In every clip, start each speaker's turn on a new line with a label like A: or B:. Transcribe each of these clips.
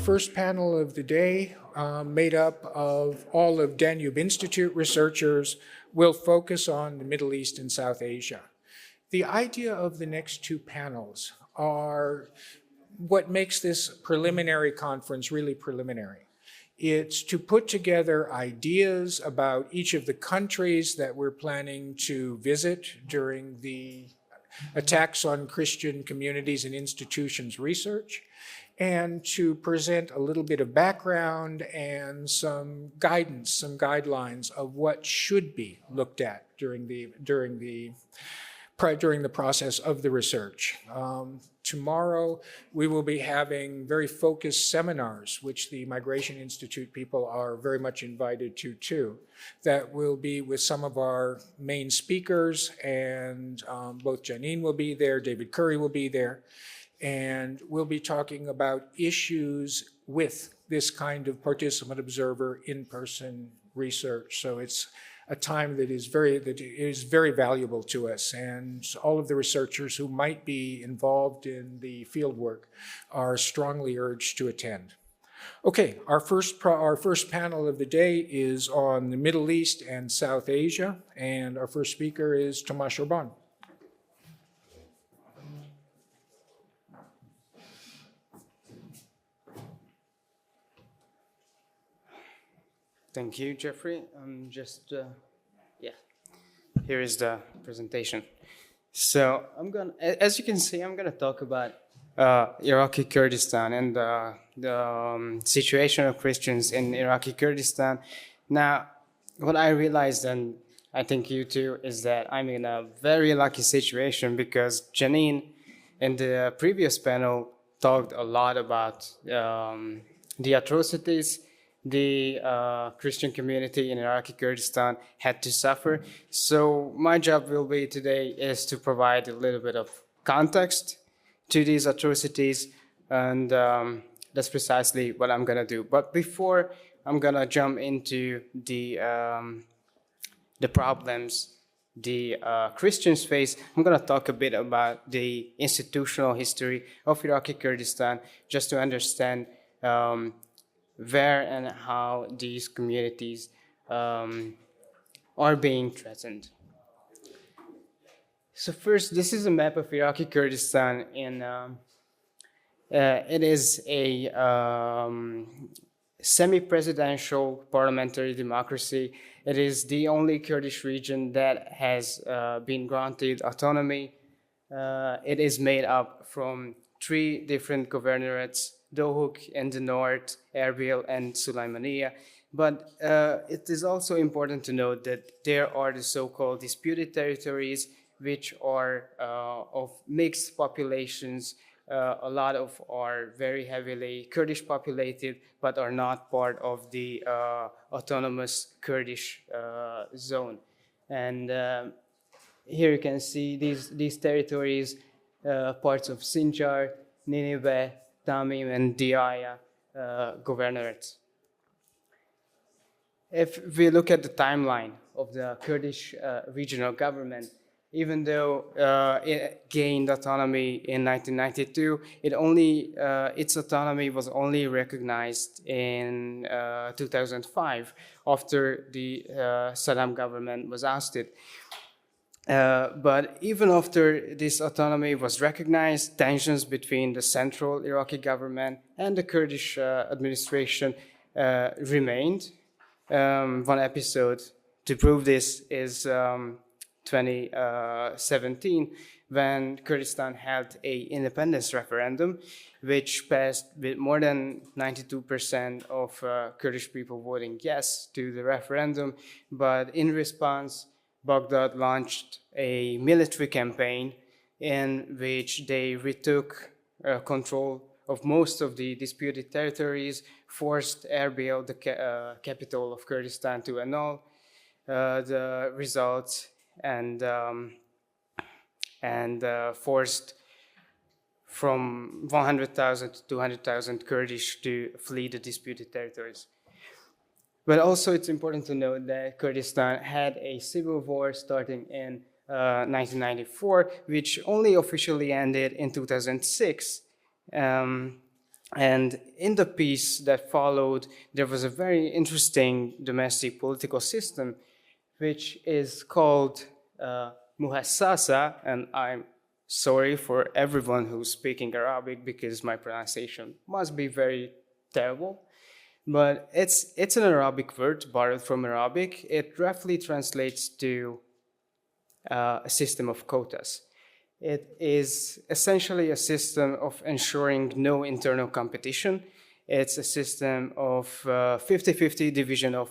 A: first panel of the day, made up of all of Danube Institute researchers, will focus on the Middle East and South Asia. The idea of the next two panels are what makes this preliminary conference really preliminary. It's to put together ideas about each of the countries that we're planning to visit during the attacks on Christian communities and institutions research, and to present a little bit of background and some guidance, some guidelines of what should be looked at during the process of the research. Tomorrow, we will be having very focused seminars, which the Migration Institute people are very much invited to too, that will be with some of our main speakers, and both Janine will be there, David Curry will be there, and we'll be talking about issues with this kind of participant observer in-person research. So it's a time that is very valuable to us, and all of the researchers who might be involved in the fieldwork are strongly urged to attend. Okay, our first panel of the day is on the Middle East and South Asia, and our first speaker is Tomasz Orban.
B: Thank you, Jeffrey. Here is the presentation. So as you can see, I'm gonna talk about Iraqi Kurdistan and the situation of Christians in Iraqi Kurdistan. Now, what I realized, and I think you too, is that I'm in a very lucky situation because Janine in the previous panel talked a lot about the atrocities the Christian community in Iraqi Kurdistan had to suffer. So my job will be today is to provide a little bit of context to these atrocities, and that's precisely what I'm gonna do. But before I'm gonna jump into the problems the Christians face, I'm gonna talk a bit about the institutional history of Iraqi Kurdistan, just to understand where and how these communities are being threatened. So first, this is a map of Iraqi Kurdistan, and it is a semi-presidential parliamentary democracy. It is the only Kurdish region that has been granted autonomy. It is made up from 3 different governorates: Dohuk in the north, Erbil, and Sulaimaniya. But it is also important to note that there are the so-called disputed territories, which are of mixed populations. A lot of are very heavily Kurdish populated, but are not part of the autonomous Kurdish zone. And here you can see these territories, parts of Sinjar, Nineveh, Tamim, and Diyaya governorates. If we look at the timeline of the Kurdish regional government, even though it gained autonomy in 1992, its autonomy was only recognized in 2005 after the Saddam government was ousted. But even after this autonomy was recognized, tensions between the central Iraqi government and the Kurdish administration remained. One episode to prove this is 2017, when Kurdistan held an independence referendum, which passed with more than 92% of Kurdish people voting yes to the referendum. But in response, Baghdad launched a military campaign in which they retook control of most of the disputed territories, forced Erbil, the capital of Kurdistan, to annul the results, and forced from 100,000 to 200,000 Kurdish to flee the disputed territories. But also it's important to note that Kurdistan had a civil war starting in 1994, which only officially ended in 2006. And in the peace that followed, there was a very interesting domestic political system, which is called muhassasa, and I'm sorry for everyone who's speaking Arabic because my pronunciation must be very terrible. But it's an Arabic word borrowed from Arabic. It roughly translates to a system of quotas. It is essentially a system of ensuring no internal competition. It's a system of 50-50 division of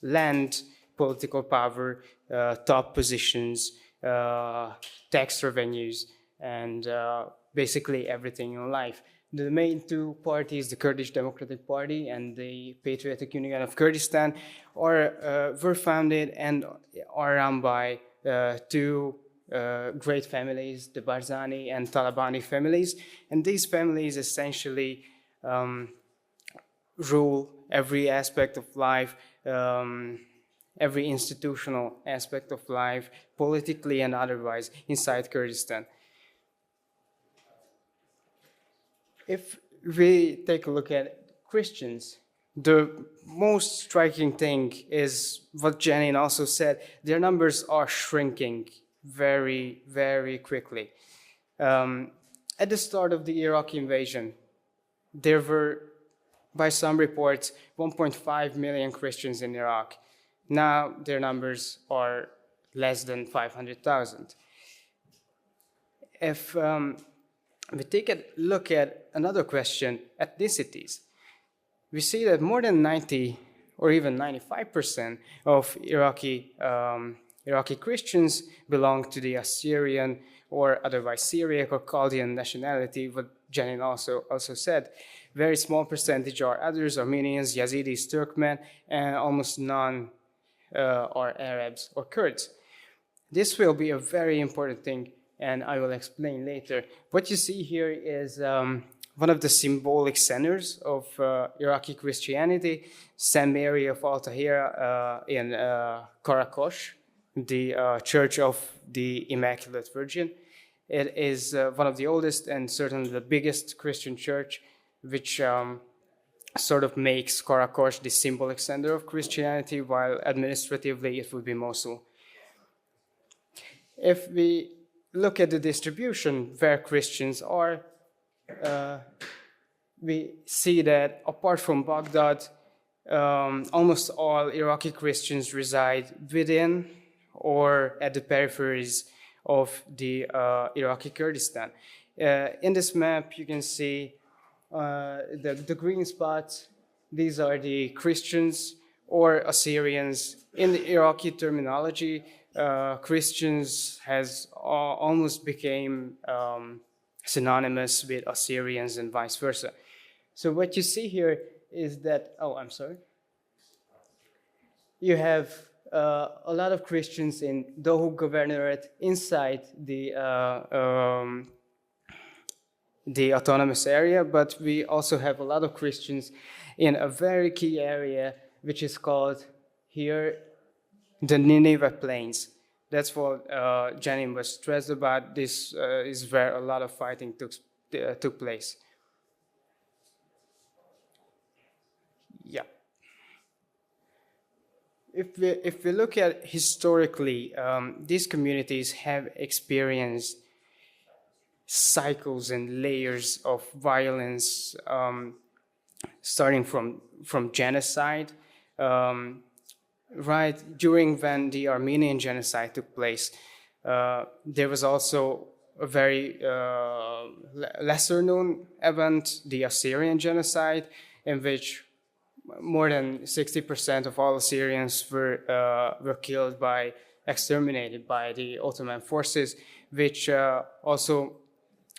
B: land, political power, top positions, tax revenues, and basically everything in life. The main two parties, the Kurdish Democratic Party and the Patriotic Union of Kurdistan, were founded and are run by two great families, the Barzani and Talabani families. And these families essentially rule every aspect of life, every institutional aspect of life, politically and otherwise, inside Kurdistan. If we take a look at Christians, the most striking thing is what Janine also said, their numbers are shrinking very, very quickly. At the start of the Iraqi invasion, there were, by some reports, 1.5 million Christians in Iraq. Now their numbers are less than 500,000. If we take a look at another question, ethnicities, we see that more than 90 or even 95% of Iraqi Christians belong to the Assyrian or otherwise Syriac or Chaldean nationality, what Janine also said. Very small percentage are others, Armenians, Yazidis, Turkmen, and almost none are Arabs or Kurds. This will be a very important thing, and I will explain later. What you see here is one of the symbolic centers of Iraqi Christianity, St. Mary of Al-Tahira in Karakosh, the Church of the Immaculate Virgin. It is one of the oldest and certainly the biggest Christian church, which sort of makes Karakosh the symbolic center of Christianity, while administratively it would be Mosul. If we look at the distribution where Christians are, we see that apart from Baghdad, almost all Iraqi Christians reside within or at the peripheries of the Iraqi Kurdistan. In this map, you can see the green spots. These are the Christians or Assyrians. In the Iraqi terminology, Christians has almost became synonymous with Assyrians and vice versa. So what you see here is that, you have a lot of Christians in Dohuk Governorate inside the autonomous area, but we also have a lot of Christians in a very key area, which is called here the Nineveh Plains. That's what Janine was stressed about. This is where a lot of fighting took place. Yeah. If we look at historically, these communities have experienced cycles and layers of violence, starting from genocide, right during when the Armenian genocide took place. There was also a very lesser known event, the Assyrian genocide, in which more than 60% of all Assyrians were killed exterminated by the Ottoman forces, which also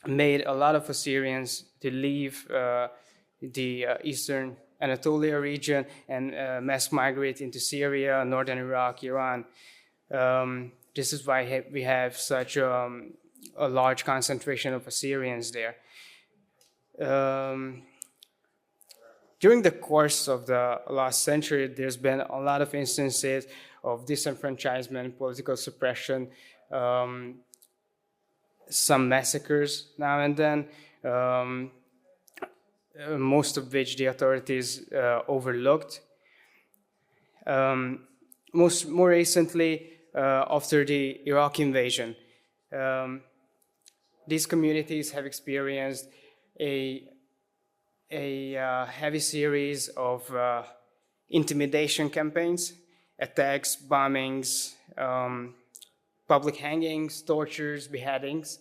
B: made a lot of Assyrians to leave the eastern Anatolia region and mass migrate into Syria, northern Iraq, Iran. This is why we have such a large concentration of Assyrians there. During the course of the last century, there's been a lot of instances of disenfranchisement, political suppression, some massacres now and then. most of which the authorities overlooked. More recently, after the Iraq invasion, these communities have experienced a heavy series of intimidation campaigns, attacks, bombings, public hangings, tortures, beheadings.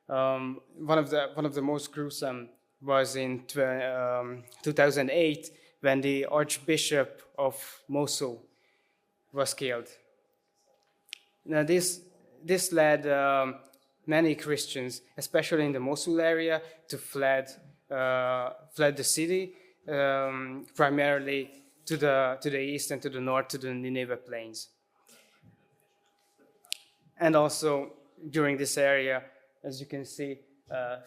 B: One of the most gruesome was in 2008 when the Archbishop of Mosul was killed. Now this led many Christians, especially in the Mosul area, to fled the city, primarily to the east and to the north, to the Nineveh plains. And also during this area, as you can see,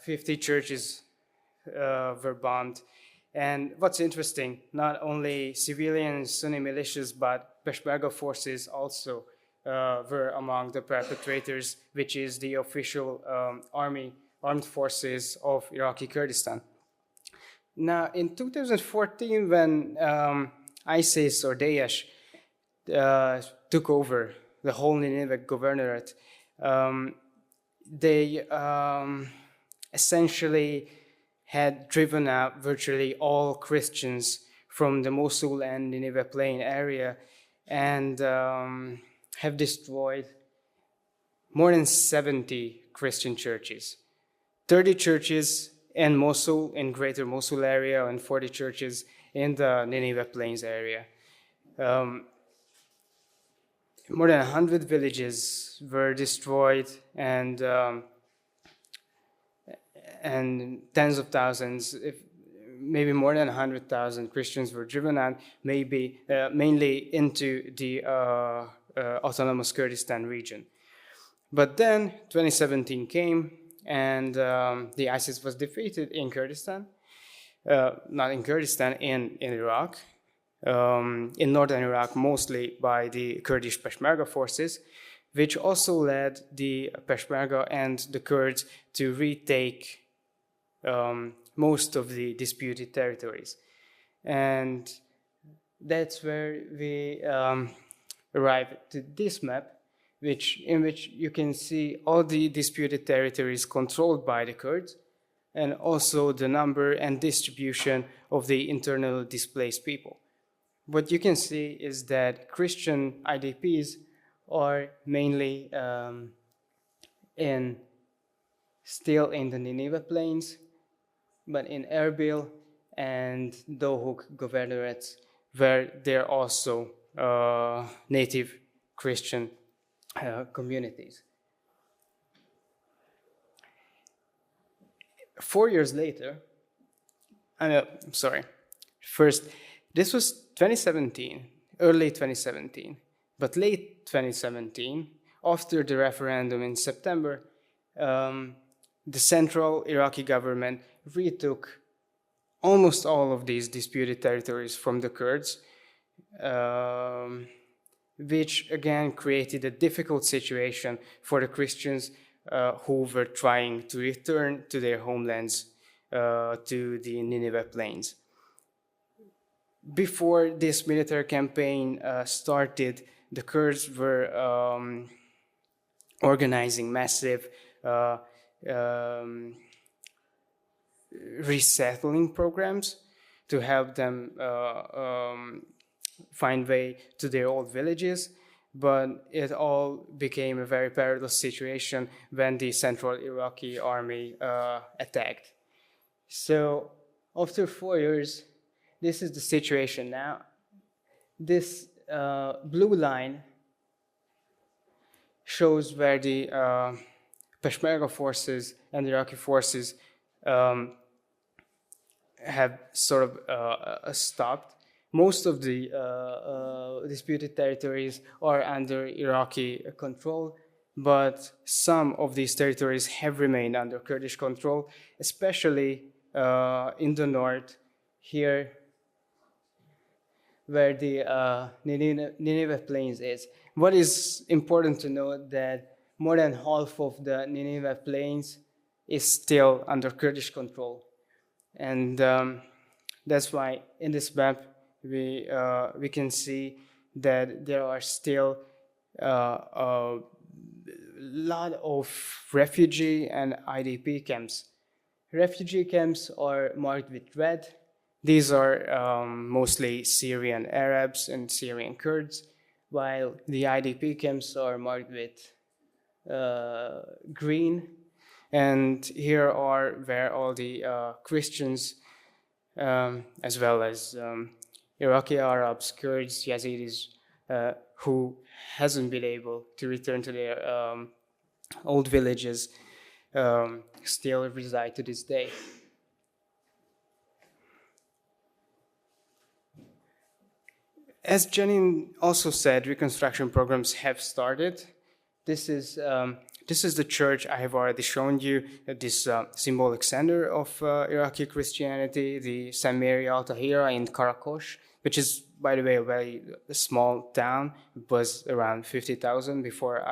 B: 50 churches were bombed. And what's interesting, not only civilian Sunni militias, but Peshmerga forces also were among the perpetrators, which is the official armed forces of Iraqi Kurdistan. Now, in 2014, when ISIS or Daesh took over the whole Nineveh governorate, they essentially had driven out virtually all Christians from the Mosul and Nineveh plain area, and have destroyed more than 70 Christian churches. 30 churches in Mosul, in greater Mosul area, and 40 churches in the Nineveh plains area. More than 100 villages were destroyed, and tens of thousands, maybe more than 100,000 Christians were driven out, mainly into the autonomous Kurdistan region. But then 2017 came, and the ISIS was defeated in Kurdistan, not in Kurdistan, in Iraq, in northern Iraq, mostly by the Kurdish Peshmerga forces, which also led the Peshmerga and the Kurds to retake most of the disputed territories. And that's where we arrive to this map, in which you can see all the disputed territories controlled by the Kurds, and also the number and distribution of the internally displaced people. What you can see is that Christian IDPs are mainly still in the Nineveh plains, but in Erbil and Dohuk governorates, where there are also native Christian communities. 4 years later, first, this was 2017, early 2017, but late 2017, after the referendum in September, the central Iraqi government retook almost all of these disputed territories from the Kurds, which again created a difficult situation for the Christians who were trying to return to their homelands, to the Nineveh plains. Before this military campaign started, the Kurds were organizing massive resettling programs to help them find way to their old villages, but it all became a very perilous situation when the central Iraqi army attacked. So after 4 years, this is the situation now. This blue line shows where the Peshmerga forces and the Iraqi forces have sort of stopped. Most of the disputed territories are under Iraqi control, but some of these territories have remained under Kurdish control, especially in the north, here where the Nineveh plains is. What is important to note that more than half of the Nineveh plains is still under Kurdish control. And that's why in this map we can see that there are still a lot of refugee and IDP camps. Refugee camps are marked with red. These are mostly Syrian Arabs and Syrian Kurds, while the IDP camps are marked with green. And here are where all the Christians, as well as Iraqi Arabs, Kurds, Yazidis, who hasn't been able to return to their old villages, still reside to this day. As Janine also said, reconstruction programs have started. This is the church I have already shown you, this symbolic center of Iraqi Christianity, the St. Mary Al-Tahira in Karakosh, which is, by the way, a very small town. It was around 50,000 before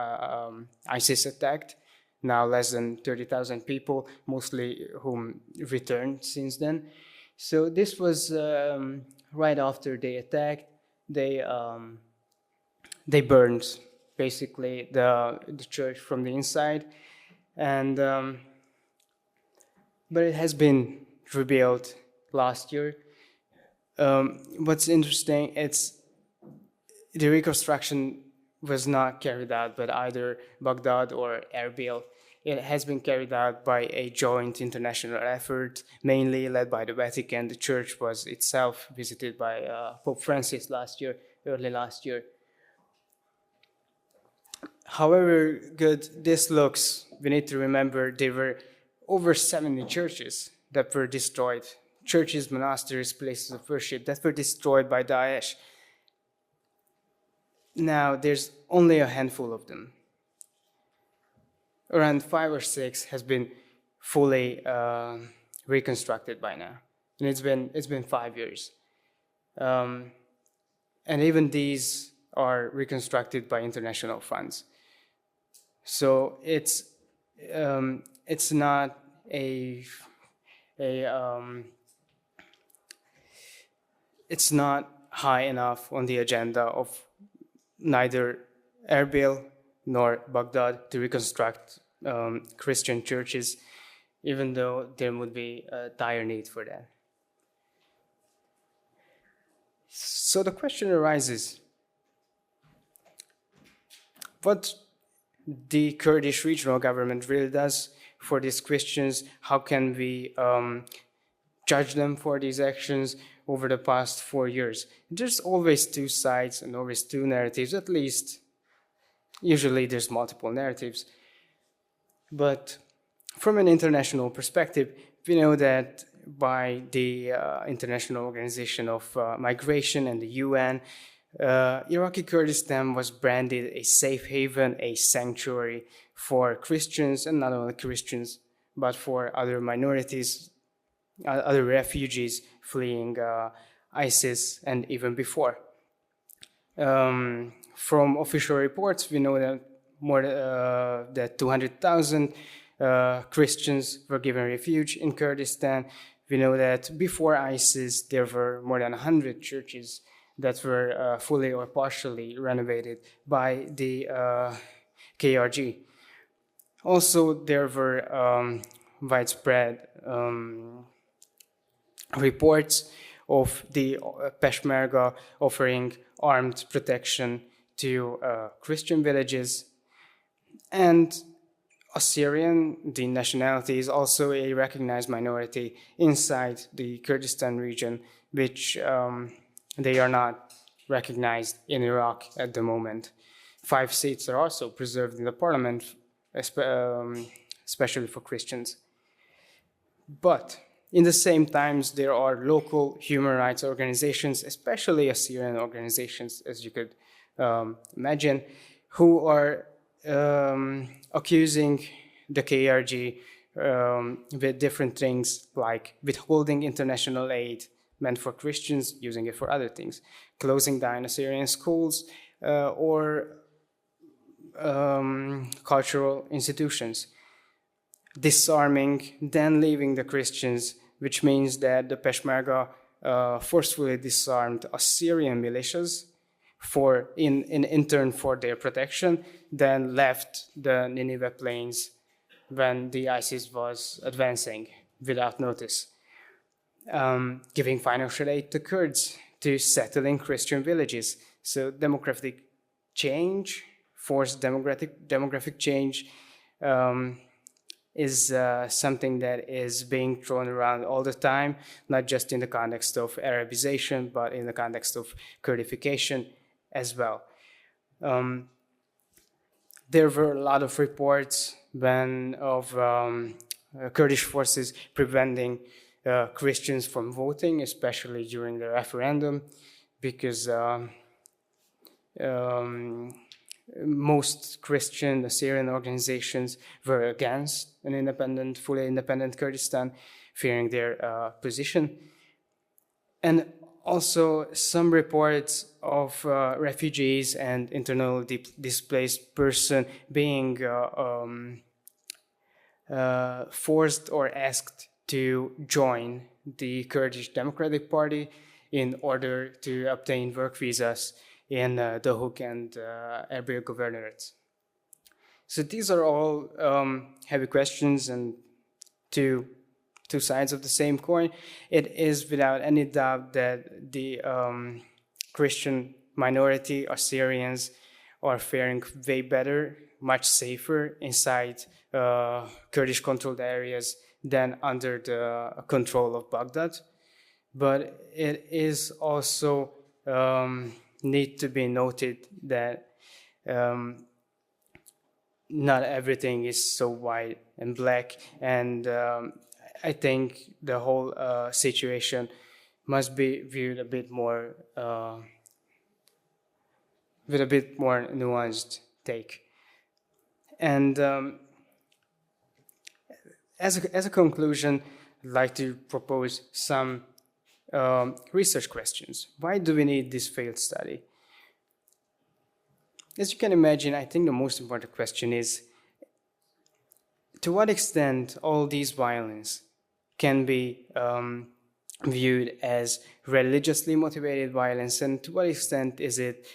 B: ISIS attacked. Now less than 30,000 people, mostly whom returned since then. So this was right after they attacked. They burned basically the church from the inside, and but it has been rebuilt last year. What's interesting, it's the reconstruction was not carried out by either Baghdad or Erbil. It has been carried out by a joint international effort, mainly led by the Vatican. The church was itself visited by Pope Francis early last year. However good this looks, we need to remember there were over 70 churches that were destroyed. Churches, monasteries, places of worship that were destroyed by Daesh. Now there's only a handful of them. Around 5 or 6 has been fully reconstructed by now, and it's been 5 years. And even these are reconstructed by international funds. So it's not it's not high enough on the agenda of neither Erbil nor Baghdad to reconstruct Christian churches, even though there would be a dire need for that. So the question arises, what the Kurdish regional government really does for these Christians? How can we judge them for these actions over the past 4 years? There's always two sides and always two narratives, at least. Usually there's multiple narratives. But from an international perspective, we know that by the International Organization of Migration and the UN, Iraqi Kurdistan was branded a safe haven, a sanctuary for Christians, and not only Christians, but for other minorities, other refugees fleeing ISIS and even before. From official reports, we know that that 200,000 Christians were given refuge in Kurdistan. We know that before ISIS, there were more than 100 churches that were fully or partially renovated by the KRG. Also, there were widespread reports of the Peshmerga offering armed protection to Christian villages. And Assyrian, the nationality, is also a recognized minority inside the Kurdistan region, which they are not recognized in Iraq at the moment. 5 seats are also preserved in the parliament, especially for Christians. But in the same times, there are local human rights organizations, especially Assyrian organizations, as you could imagine, who are accusing the KRG with different things like withholding international aid meant for Christians, using it for other things, closing down Assyrian schools, or cultural institutions, disarming, then leaving the Christians which means that the Peshmerga forcefully disarmed Assyrian militias in turn for their protection, then left the Nineveh plains when the ISIS was advancing without notice, giving financial aid to Kurds to settle in Christian villages. So demographic change, forced demographic change, is something that is being thrown around all the time, not just in the context of Arabization, but in the context of Kurdification as well. There were a lot of reports of Kurdish forces preventing Christians from voting, especially during the referendum, because most Christian Assyrian organizations were against an fully independent Kurdistan, fearing their position. And also some reports of refugees and internally displaced person being forced or asked to join the Kurdish Democratic Party in order to obtain work visas in Dohuk and Erbil governorates. So these are all heavy questions and two sides of the same coin. It is without any doubt that the Christian minority Assyrians are faring way better, much safer inside Kurdish-controlled areas than under the control of Baghdad. But it is also need to be noted that not everything is so white and black, and I think the whole situation must be viewed a bit more with a bit more nuanced take. And as a conclusion, I'd like to propose some research questions. Why do we need this failed study? As you can imagine, I think the most important question is, to what extent all these violence can be viewed as religiously motivated violence, and to what extent is it,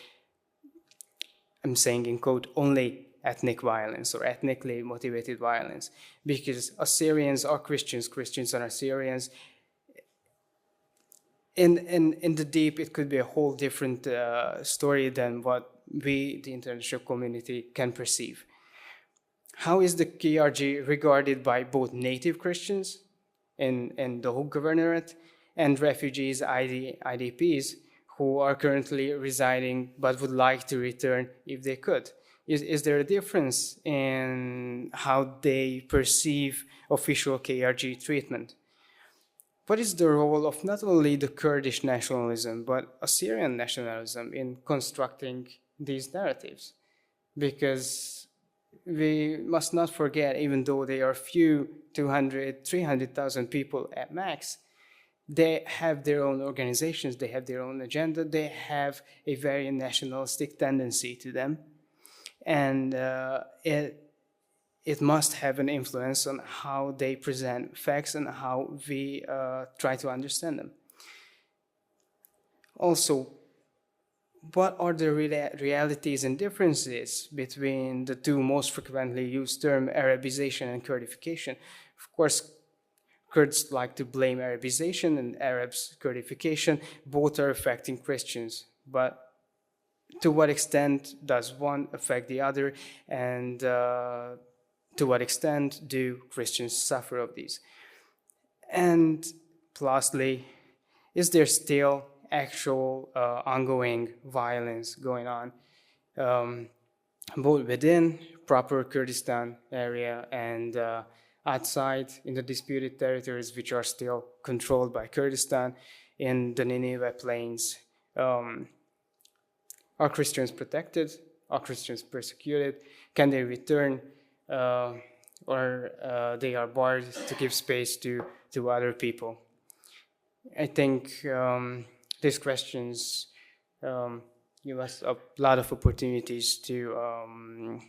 B: I'm saying in quote, only ethnic violence or ethnically motivated violence? Because Assyrians are Christians, Christians are Assyrians. In the deep, it could be a whole different story than what we, the international community, can perceive. How is the KRG regarded by both native Christians in the Dohuk governorate and refugees, IDPs, who are currently residing but would like to return if they could? Is there a difference in how they perceive official KRG treatment? What is the role of not only the Kurdish nationalism, but Assyrian nationalism in constructing these narratives? Because we must not forget, even though they are few, 200, 300,000 people at max, they have their own organizations, they have their own agenda, they have a very nationalistic tendency to them. And it must have an influence on how they present facts and how we try to understand them. Also, what are the realities and differences between the two most frequently used terms, Arabization and Kurdification? Of course, Kurds like to blame Arabization and Arabs Kurdification. Both are affecting Christians, but to what extent does one affect the other, and to what extent do Christians suffer of these? And lastly, is there still actual ongoing violence going on, both within proper Kurdistan area and outside in the disputed territories which are still controlled by Kurdistan in the Nineveh plains? Are Christians protected? Are Christians persecuted? Can they return? Or they are barred to give space to other people? I think these questions give us a lot of opportunities to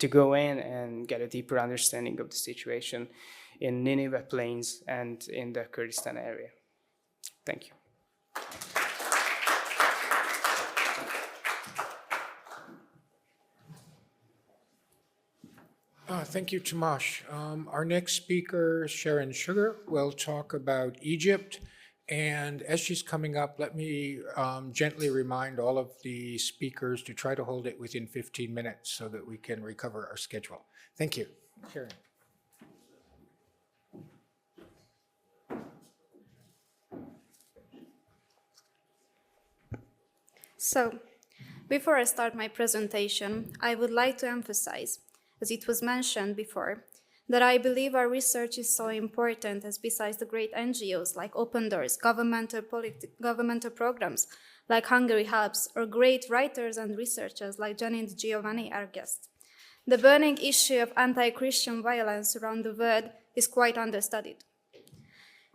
B: to go in and get a deeper understanding of the situation in Nineveh Plains and in the Kurdistan area. Thank you.
A: Thank you, Tomasz. Our next speaker, Sharon Sugar, will talk about Egypt. And as she's coming up, let me gently remind all of the speakers to try to hold it within 15 minutes so that we can recover our schedule. Thank you. Sharon.
C: So, before I start my presentation, I would like to emphasize, as it was mentioned before, that I believe our research is so important as besides the great NGOs like Open Doors, governmental programs like Hungary Helps, or great writers and researchers like Janine Giovanni, our guest. The burning issue of anti-Christian violence around the world is quite understudied.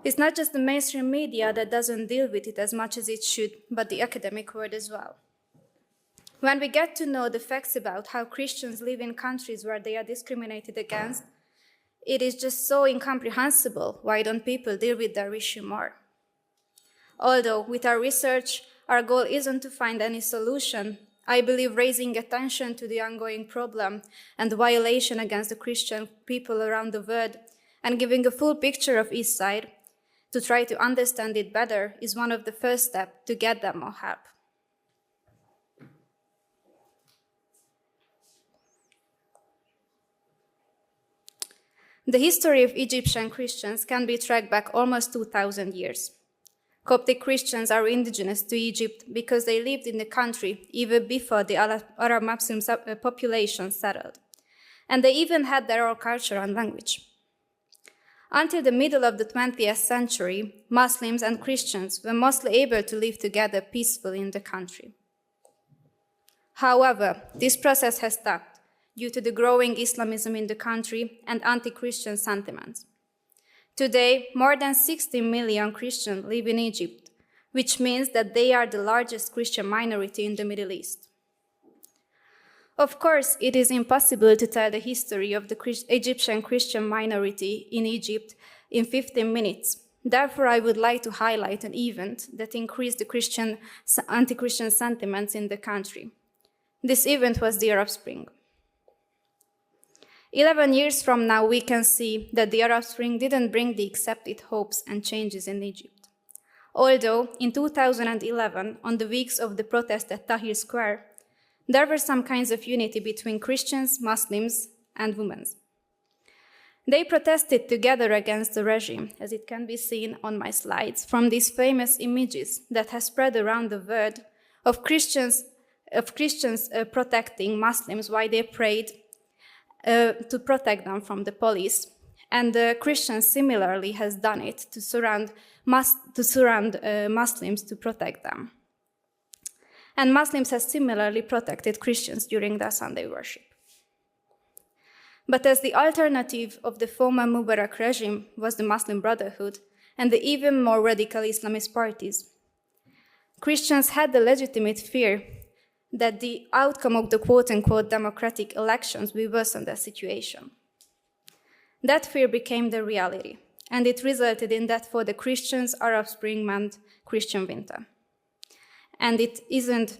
C: It's not just the mainstream media that doesn't deal with it as much as it should, but the academic world as well. When we get to know the facts about how Christians live in countries where they are discriminated against, it is just so incomprehensible why don't people deal with their issue more. Although with our research, our goal isn't to find any solution, I believe raising attention to the ongoing problem and the violation against the Christian people around the world and giving a full picture of each side to try to understand it better is one of the first steps to get them more help. The history of Egyptian Christians can be tracked back almost 2,000 years. Coptic Christians are indigenous to Egypt because they lived in the country even before the Arab Muslim population settled. And they even had their own culture and language. Until the middle of the 20th century, Muslims and Christians were mostly able to live together peacefully in the country. However, this process has stopped due to the growing Islamism in the country and anti-Christian sentiments. Today, more than 60 million Christians live in Egypt, which means that they are the largest Christian minority in the Middle East. Of course, it is impossible to tell the history of the Egyptian Christian minority in Egypt in 15 minutes. Therefore, I would like to highlight an event that increased the anti-Christian sentiments in the country. This event was the Arab Spring. 11 years from now, we can see that the Arab Spring didn't bring the accepted hopes and changes in Egypt. Although, in 2011, on the weeks of the protest at Tahrir Square, there were some kinds of unity between Christians, Muslims, and women. They protested together against the regime, as it can be seen on my slides, from these famous images that have spread around the world of Christians protecting Muslims while they prayed to protect them from the police. And the Christians similarly has done it to surround Muslims to protect them. And Muslims have similarly protected Christians during their Sunday worship. But as the alternative of the former Mubarak regime was the Muslim Brotherhood and the even more radical Islamist parties, Christians had the legitimate fear that the outcome of the quote-unquote democratic elections will worsen their situation. That fear became the reality, and it resulted in that for the Christians, Arab Spring meant Christian winter. And it isn't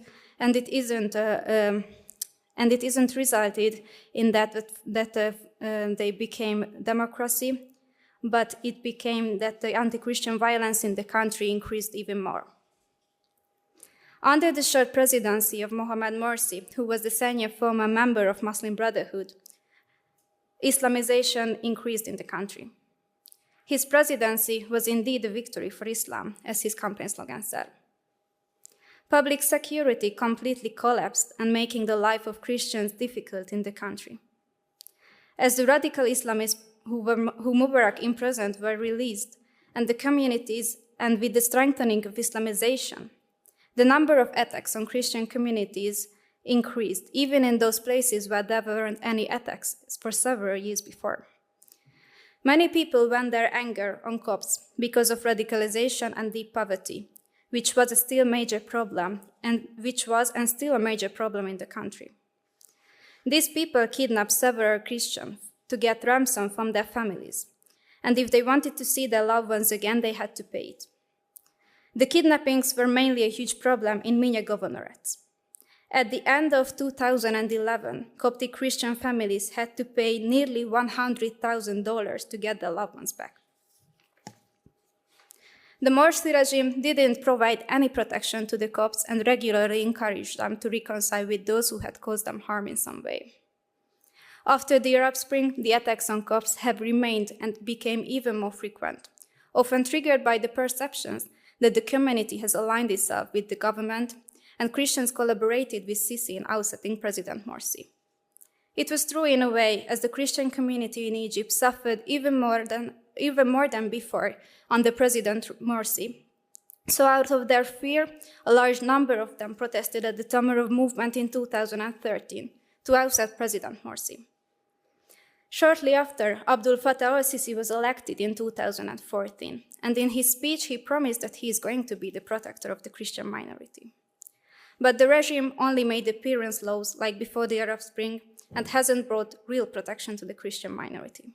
C: resulted in that they became democracy, but it became that the anti-Christian violence in the country increased even more. Under the short presidency of Mohamed Morsi, who was the senior former member of Muslim Brotherhood, Islamization increased in the country. His presidency was indeed a victory for Islam, as his campaign slogan said. Public security completely collapsed and making the life of Christians difficult in the country. As the radical Islamists who Mubarak imprisoned were released, and with the strengthening of Islamization, the number of attacks on Christian communities increased, even in those places where there weren't any attacks for several years before. Many people vent their anger on Copts because of radicalization and deep poverty, which was still a major problem, and still a major problem in the country. These people kidnapped several Christians to get ransom from their families, and if they wanted to see their loved ones again, they had to pay it. The kidnappings were mainly a huge problem in Minya Governorate. At the end of 2011, Coptic Christian families had to pay nearly $100,000 to get their loved ones back. The Morsi regime didn't provide any protection to the Copts and regularly encouraged them to reconcile with those who had caused them harm in some way. After the Arab Spring, the attacks on Copts have remained and became even more frequent, often triggered by the perceptions that the community has aligned itself with the government and Christians collaborated with Sisi in ousting President Morsi. It was true in a way, as the Christian community in Egypt suffered even more than before under President Morsi. So out of their fear, a large number of them protested at the Tamarov movement in 2013 to oust President Morsi. Shortly after, Abdul Fattah al-Sisi was elected in 2014, and in his speech he promised that he is going to be the protector of the Christian minority. But the regime only made appearance laws like before the Arab Spring and hasn't brought real protection to the Christian minority.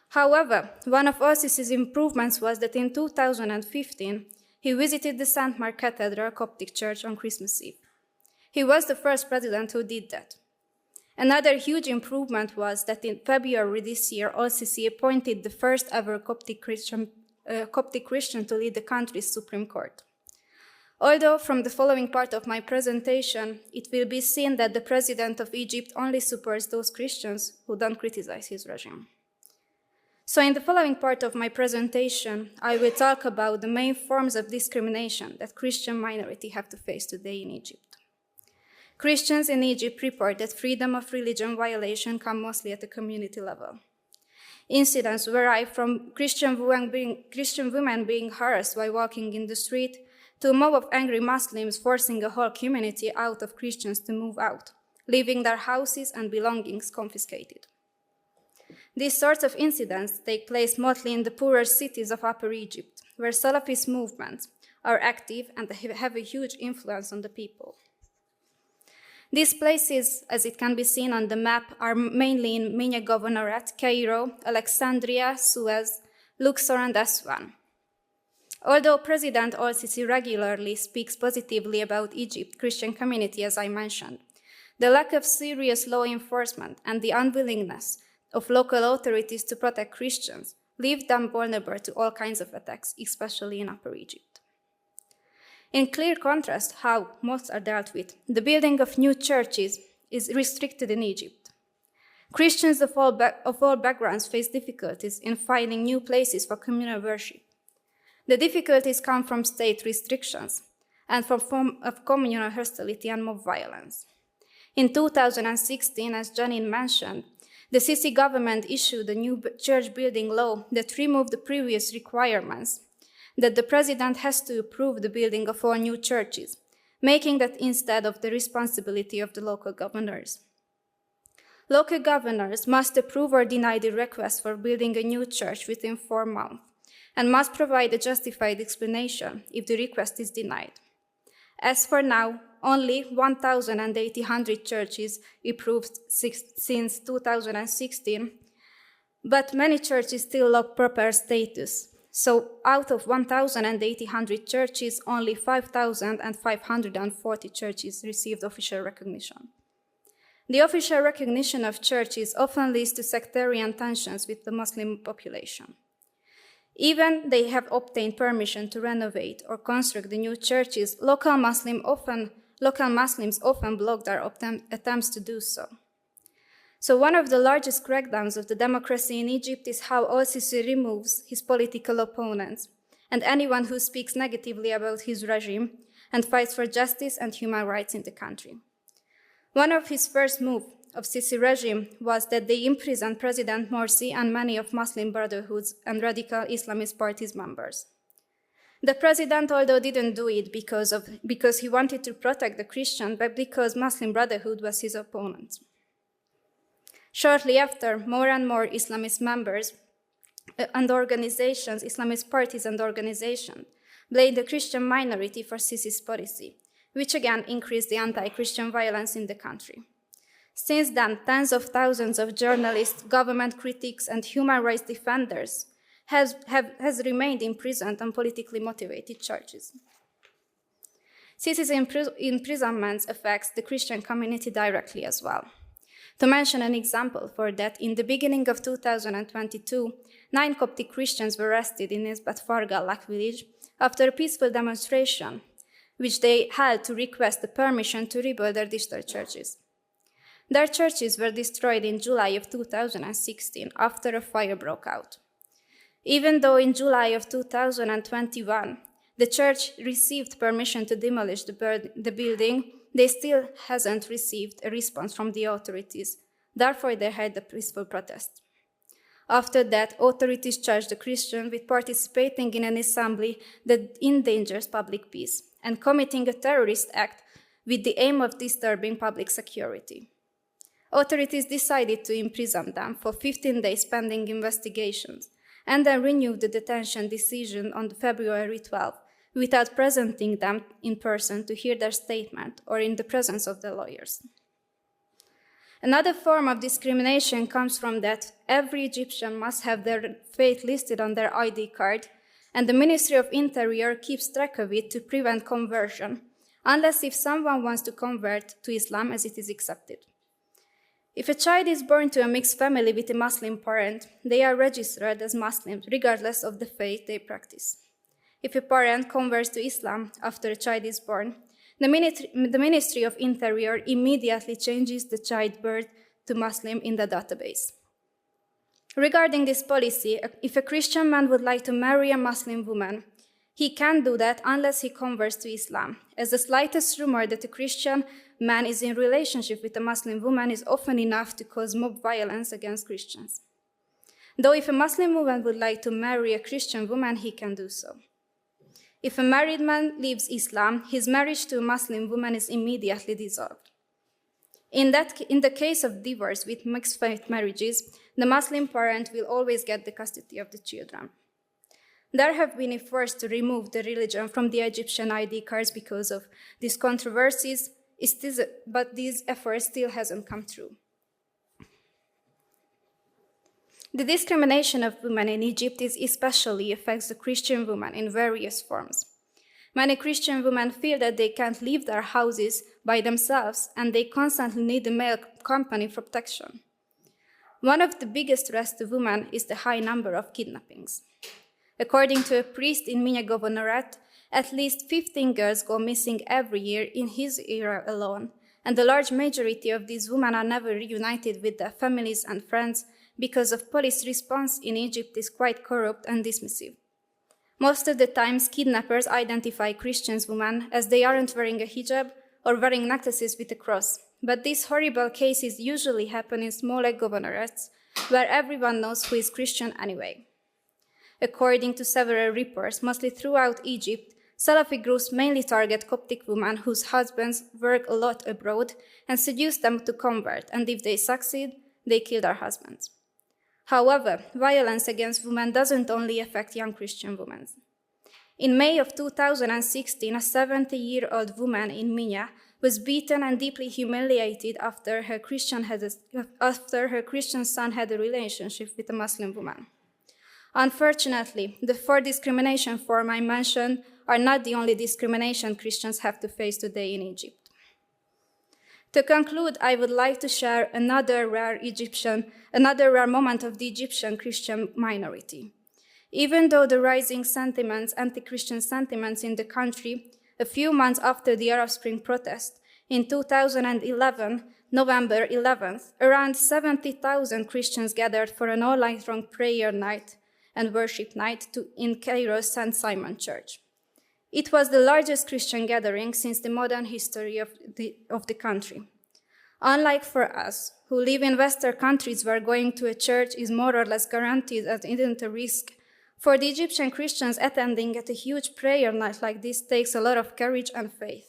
C: However, one of al-Sisi's improvements was that in 2015, he visited the St. Mark Cathedral Coptic Church on Christmas Eve. He was the first president who did that. Another huge improvement was that in February this year, al-Sisi appointed the first ever Coptic Christian to lead the country's Supreme Court. Although from the following part of my presentation, it will be seen that the President of Egypt only supports those Christians who don't criticize his regime. So in the following part of my presentation, I will talk about the main forms of discrimination that Christian minority have to face today in Egypt. Christians in Egypt report that freedom of religion violation come mostly at the community level. Incidents vary from Christian women being harassed while walking in the street to a mob of angry Muslims forcing a whole community out of Christians to move out, leaving their houses and belongings confiscated. These sorts of incidents take place mostly in the poorer cities of Upper Egypt, where Salafist movements are active and have a huge influence on the people. These places, as it can be seen on the map, are mainly in Minya Governorate, Cairo, Alexandria, Suez, Luxor, and Aswan. Although President al-Sisi regularly speaks positively about Egypt's Christian community, as I mentioned, the lack of serious law enforcement and the unwillingness of local authorities to protect Christians leave them vulnerable to all kinds of attacks, especially in Upper Egypt. In clear contrast how mosques are dealt with, the building of new churches is restricted in Egypt. Christians of all backgrounds face difficulties in finding new places for communal worship. The difficulties come from state restrictions and from form of communal hostility and mob violence. In 2016, as Janine mentioned, the Sisi government issued a new church building law that removed the previous requirements that the president has to approve the building of all new churches, making that instead of the responsibility of the local governors. Local governors must approve or deny the request for building a new church within 4 months, and must provide a justified explanation if the request is denied. As for now, only 1,800 churches approved since 2016, but many churches still lack proper status. So out of 1,800 churches, only 5,540 churches received official recognition. The official recognition of churches often leads to sectarian tensions with the Muslim population. Even they have obtained permission to renovate or construct the new churches, local Muslims often block their attempts to do so. So one of the largest crackdowns of the democracy in Egypt is how al-Sisi removes his political opponents and anyone who speaks negatively about his regime and fights for justice and human rights in the country. One of his first moves of Sisi regime was that they imprisoned President Morsi and many of Muslim Brotherhood's and radical Islamist parties' members. The president, although didn't do it because he wanted to protect the Christian, but because Muslim Brotherhood was his opponent. Shortly after, more and more Islamist members and organizations, Islamist parties and organizations, blamed the Christian minority for Sisi's policy, which again increased the anti-Christian violence in the country. Since then, tens of thousands of journalists, government critics, and human rights defenders has remained imprisoned on politically motivated charges. Sisi's imprisonment affects the Christian community directly as well. To mention an example for that, in the beginning of 2022, 9 Coptic Christians were arrested in Isbat Fargallak village after a peaceful demonstration, which they held to request the permission to rebuild their district churches. Their churches were destroyed in July of 2016 after a fire broke out. Even though in July of 2021, the church received permission to demolish the building, they still hasn't received a response from the authorities. Therefore, they held a peaceful protest. After that, authorities charged the Christian with participating in an assembly that endangers public peace and committing a terrorist act with the aim of disturbing public security. Authorities decided to imprison them for 15 days pending investigations and then renewed the detention decision on February 12 without presenting them in person to hear their statement or in the presence of the lawyers. Another form of discrimination comes from that every Egyptian must have their faith listed on their ID card, and the Ministry of Interior keeps track of it to prevent conversion, unless if someone wants to convert to Islam as it is accepted. If a child is born to a mixed family with a Muslim parent, they are registered as Muslims regardless of the faith they practice. If a parent converts to Islam after a child is born, the Ministry of Interior immediately changes the child birth to Muslim in the database. Regarding this policy, if a Christian man would like to marry a Muslim woman, he can't do that unless he converts to Islam, as the slightest rumor that a Christian man is in relationship with a Muslim woman is often enough to cause mob violence against Christians. Though if a Muslim woman would like to marry a Christian woman, he can do so. If a married man leaves Islam, his marriage to a Muslim woman is immediately dissolved. In the case of divorce with mixed faith marriages, the Muslim parent will always get the custody of the children. There have been efforts to remove the religion from the Egyptian ID cards because of these controversies, but these efforts still hasn't come true. The discrimination of women in Egypt especially affects the Christian women in various forms. Many Christian women feel that they can't leave their houses by themselves and they constantly need the male company for protection. One of the biggest threats to women is the high number of kidnappings. According to a priest in Minya Governorate, at least 15 girls go missing every year in his era alone, and the large majority of these women are never reunited with their families and friends because of police response in Egypt is quite corrupt and dismissive. Most of the times, kidnappers identify Christian women as they aren't wearing a hijab or wearing necklaces with a cross, but these horrible cases usually happen in smaller governorates where everyone knows who is Christian anyway. According to several reports, mostly throughout Egypt, Salafi groups mainly target Coptic women whose husbands work a lot abroad and seduce them to convert, and if they succeed, they kill their husbands. However, violence against women doesn't only affect young Christian women. In May of 2016, a 70-year-old woman in Minya was beaten and deeply humiliated after her Christian son had a relationship with a Muslim woman. Unfortunately, the 4 discrimination forms I mentioned are not the only discrimination Christians have to face today in Egypt. To conclude, I would like to share another rare moment of the Egyptian Christian minority. Even though the rising sentiments, anti-Christian sentiments in the country, a few months after the Arab Spring protest, in 2011, November 11th, around 70,000 Christians gathered for an all-night-long prayer night and worship night in Cairo's St. Simon Church. It was the largest Christian gathering since the modern history of the country. Unlike for us, who live in Western countries where going to a church is more or less guaranteed and isn't a risk, for the Egyptian Christians, attending at a huge prayer night like this takes a lot of courage and faith.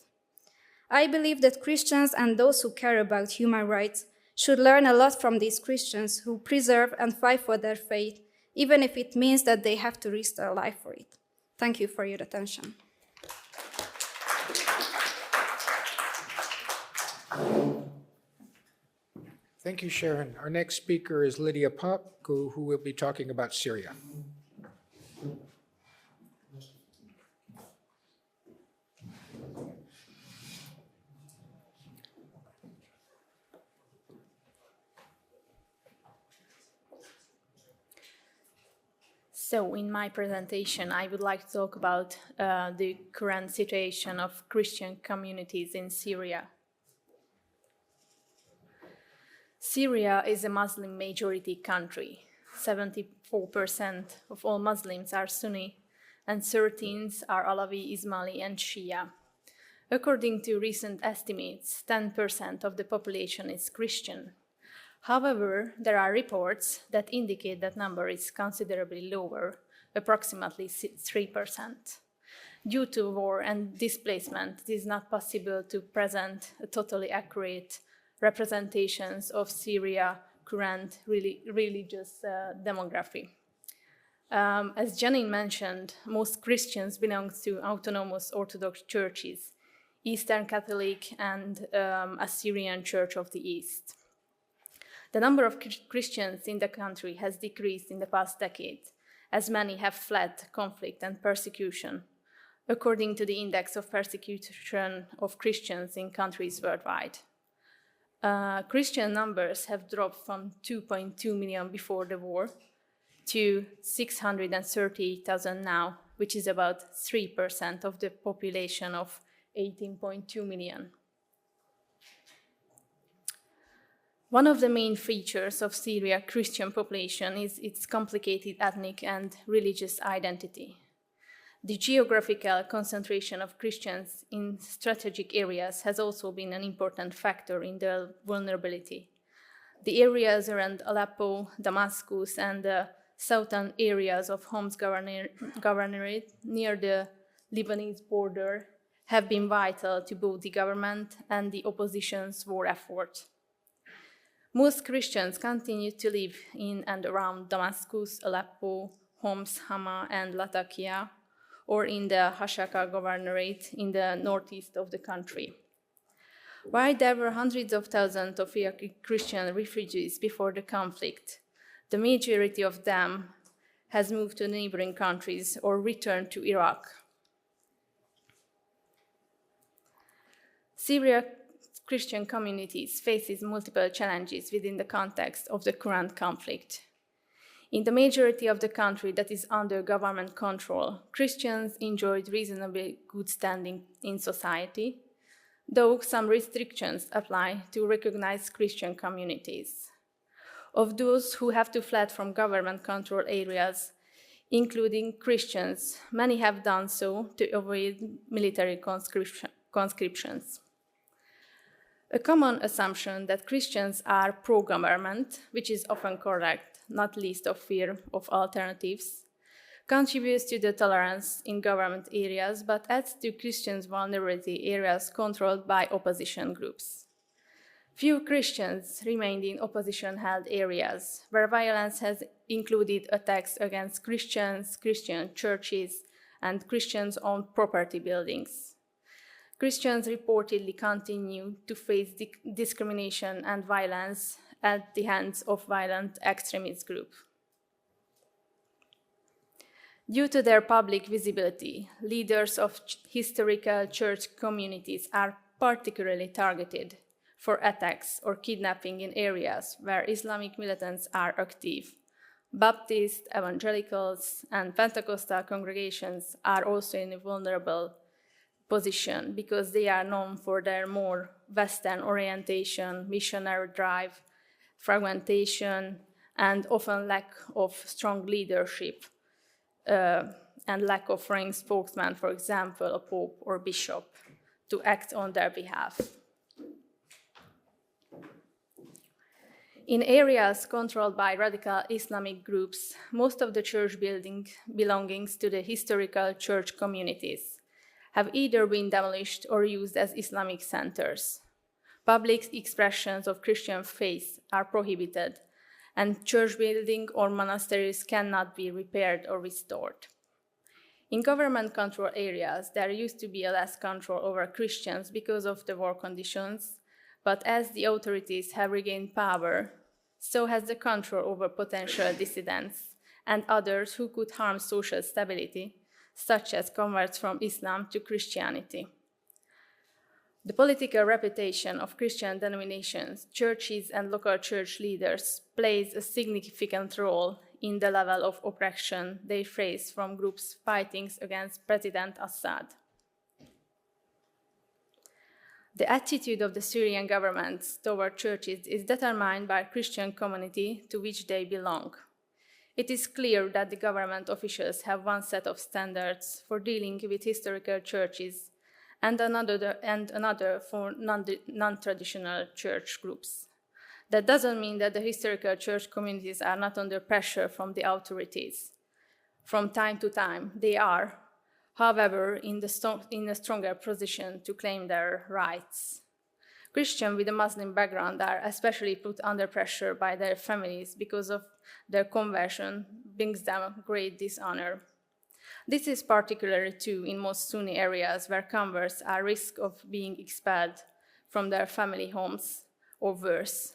C: I believe that Christians and those who care about human rights should learn a lot from these Christians who preserve and fight for their faith, even if it means that they have to risk their life for it. Thank you for your attention.
A: Thank you, Sharon. Our next speaker is Lydia Pop, who will be talking about Syria.
D: So in my presentation, I would like to talk about the current situation of Christian communities in Syria. Syria is a Muslim majority country. 74% of all Muslims are Sunni, and 13% are Alawi, Ismaili, and Shia. According to recent estimates, 10% of the population is Christian. However, there are reports that indicate that number is considerably lower, approximately 3%. Due to war and displacement, it is not possible to present a totally accurate representations of Syria's current religious demography. As Janine mentioned, most Christians belong to autonomous Orthodox churches, Eastern Catholic and Assyrian Church of the East. The number of Christians in the country has decreased in the past decade, as many have fled conflict and persecution, according to the Index of Persecution of Christians in countries worldwide. Christian numbers have dropped from 2.2 million before the war to 630,000 now, which is about 3% of the population of 18.2 million. One of the main features of Syria's Christian population is its complicated ethnic and religious identity. The geographical concentration of Christians in strategic areas has also been an important factor in their vulnerability. The areas around Aleppo, Damascus, and the southern areas of Homs Governorate near the Lebanese border have been vital to both the government and the opposition's war effort. Most Christians continue to live in and around Damascus, Aleppo, Homs, Hama, and Latakia, or in the Hashaka Governorate in the northeast of the country. While there were hundreds of thousands of Iraqi Christian refugees before the conflict, the majority of them has moved to neighboring countries or returned to Iraq. Syria's Christian communities faces multiple challenges within the context of the current conflict. In the majority of the country that is under government control, Christians enjoyed reasonably good standing in society, though some restrictions apply to recognized Christian communities. Of those who have to flee from government-controlled areas, including Christians, many have done so to avoid military conscriptions. A common assumption that Christians are pro-government, which is often correct, not least of fear of alternatives, contributes to the tolerance in government areas, but adds to Christians' vulnerability areas controlled by opposition groups. Few Christians remained in opposition-held areas, where violence has included attacks against Christians, Christian churches, and Christians-owned property buildings. Christians reportedly continue to face discrimination and violence at the hands of violent extremist groups. Due to their public visibility, leaders of historical church communities are particularly targeted for attacks or kidnapping in areas where Islamic militants are active. Baptist, evangelicals, and Pentecostal congregations are also in a vulnerable position because they are known for their more Western orientation, missionary drive, fragmentation, and often lack of strong leadership and lack of rank spokesman, for example, a pope or bishop, to act on their behalf. In areas controlled by radical Islamic groups, most of the church belongings to the historical church communities have either been demolished or used as Islamic centers. Public expressions of Christian faith are prohibited, and church buildings or monasteries cannot be repaired or restored. In government-controlled areas, there used to be a less control over Christians because of the war conditions, But as the authorities have regained power, so has the control over potential dissidents and others who could harm social stability, such as converts from Islam to Christianity. The political reputation of Christian denominations, churches, and local church leaders plays a significant role in the level of oppression they face from groups fighting against President Assad. The attitude of the Syrian government toward churches is determined by the Christian community to which they belong. It is clear that the government officials have one set of standards for dealing with historical churches and another for non-traditional church groups. That doesn't mean that the historical church communities are not under pressure from the authorities. From time to time, they are, however, in a stronger position to claim their rights. Christians with a Muslim background are especially put under pressure by their families because of their conversion brings them great dishonor. This is particularly true in most Sunni areas where converts are at risk of being expelled from their family homes or worse.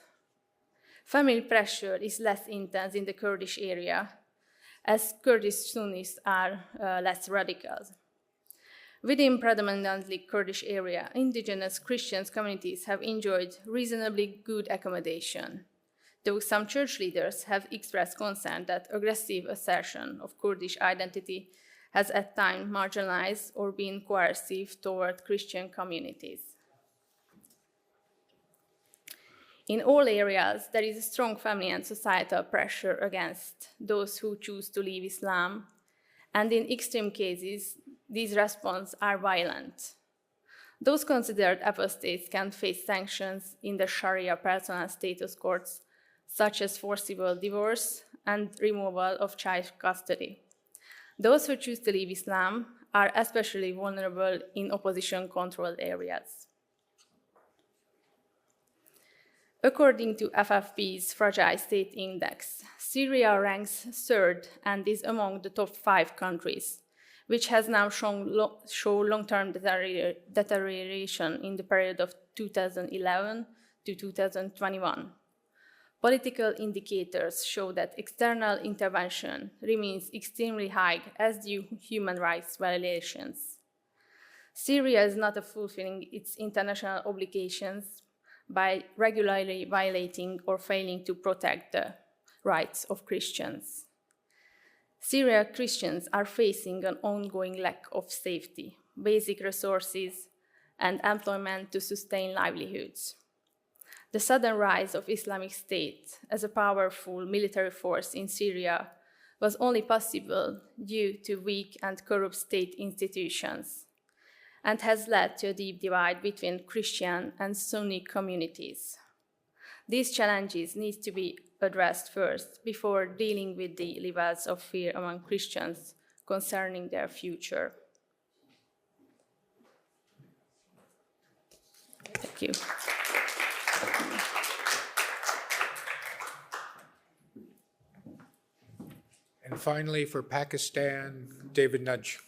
D: Family pressure is less intense in the Kurdish area, as Kurdish Sunnis are less radical. Within predominantly Kurdish area, indigenous Christian communities have enjoyed reasonably good accommodation, though some church leaders have expressed concern that aggressive assertion of Kurdish identity has at times marginalized or been coercive toward Christian communities. In all areas, there is a strong family and societal pressure against those who choose to leave Islam, and in extreme cases, these responses are violent. Those considered apostates can face sanctions in the Sharia personal status courts, such as forcible divorce and removal of child custody. Those who choose to leave Islam are especially vulnerable in opposition-controlled areas. According to FFP's Fragile State Index, Syria ranks third and is among the top 5 countries, which has now shown long-term deterioration in the period of 2011 to 2021. Political indicators show that external intervention remains extremely high, as do human rights violations. Syria is not fulfilling its international obligations by regularly violating or failing to protect the rights of Christians. Syrian Christians are facing an ongoing lack of safety, basic resources, and employment to sustain livelihoods. The sudden rise of Islamic State as a powerful military force in Syria was only possible due to weak and corrupt state institutions, and has led to a deep divide between Christian and Sunni communities. These challenges need to be addressed first before dealing with the levels of fear among Christians concerning their future. Thank you.
A: And finally, for Pakistan, David Nudge.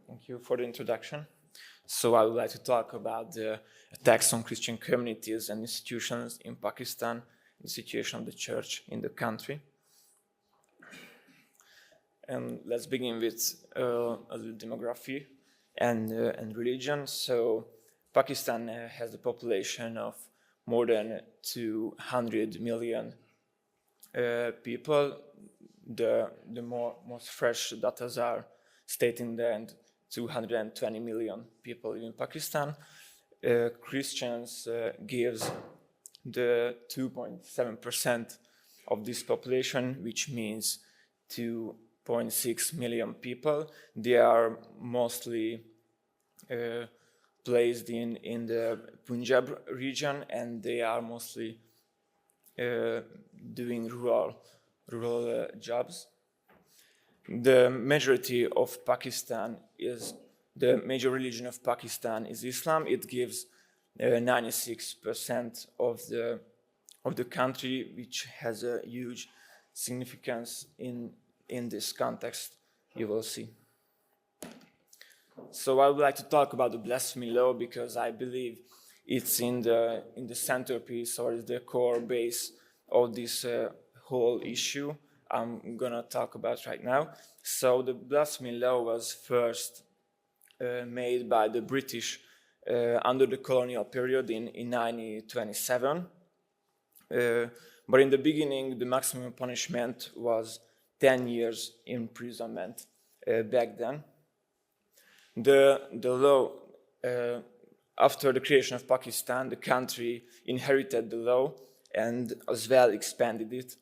E: Thank you for the introduction. So I would like to talk about the attacks on Christian communities and institutions in Pakistan, the situation of the church in the country. And let's begin with a little demography and religion. So Pakistan has a population of more than 200 million people. The most fresh data are stating that 220 million people in Pakistan. Christians gives the 2.7% of this population, which means 2.6 million people. They are mostly placed in the Punjab region, and they are mostly doing rural jobs. The majority of Pakistan is the major religion of Pakistan is Islam. It gives 96% of the country, which has a huge significance in this context, you will see. So I would like to talk about the blasphemy law because I believe it's in the centerpiece or the core base of this whole issue I'm gonna talk about right now. So the blasphemy law was first made by the British under the colonial period in 1927. But in the beginning, the maximum punishment was 10 years imprisonment back then. The law, after the creation of Pakistan, the country inherited the law and as well expanded it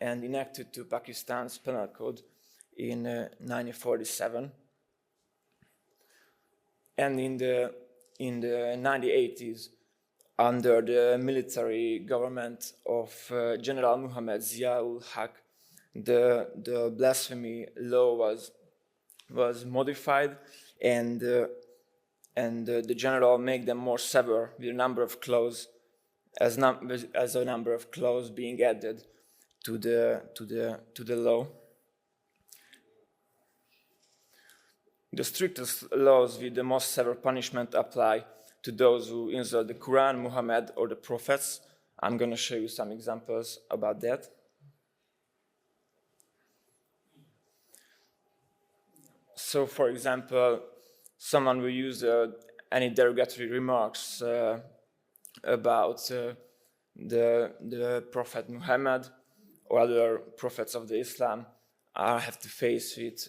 E: and enacted to Pakistan's penal code in 1947. And in the 1980s, under the military government of General Muhammad Zia-ul-Haq, the blasphemy law was modified, and the general made them more severe with a number of clauses, as a number of clauses being added to the law. The strictest laws with the most severe punishment apply to those who insult the Quran, Muhammad, or the prophets. I'm going to show you some examples about that. So, for example, someone will use any derogatory remarks about the Prophet Muhammad or other prophets of the Islam have to face with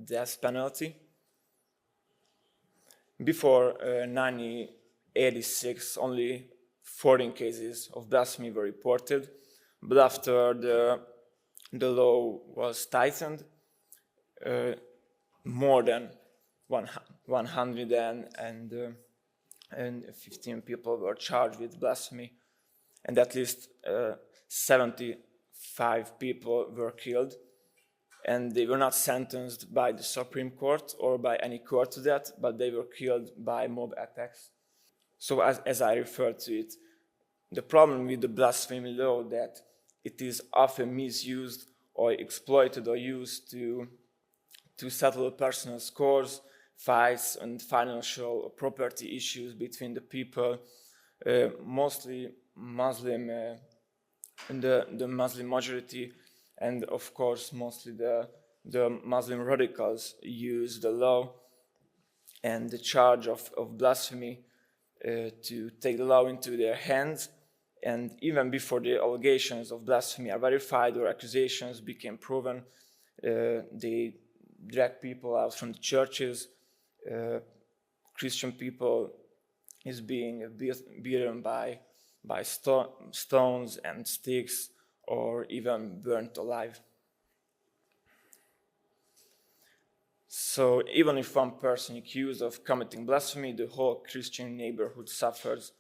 E: death penalty. Before 1986, only 14 cases of blasphemy were reported, but after the law was tightened, more than 115 people were charged with blasphemy, and at least 75 people were killed. And they were not sentenced by the Supreme Court or by any court to that, but they were killed by mob attacks. So as I referred to it, the problem with the blasphemy law that it is often misused or exploited or used to settle personal scores, fights, and financial or property issues between the people, mostly Muslim, the Muslim majority, and of course, mostly the Muslim radicals use the law and the charge of blasphemy to take the law into their hands. And even before the allegations of blasphemy are verified or accusations became proven, they drag people out from the churches. Christian people is being beaten by stones and sticks, or even burnt alive. So even if one person accused of committing blasphemy, the whole Christian neighborhood suffers.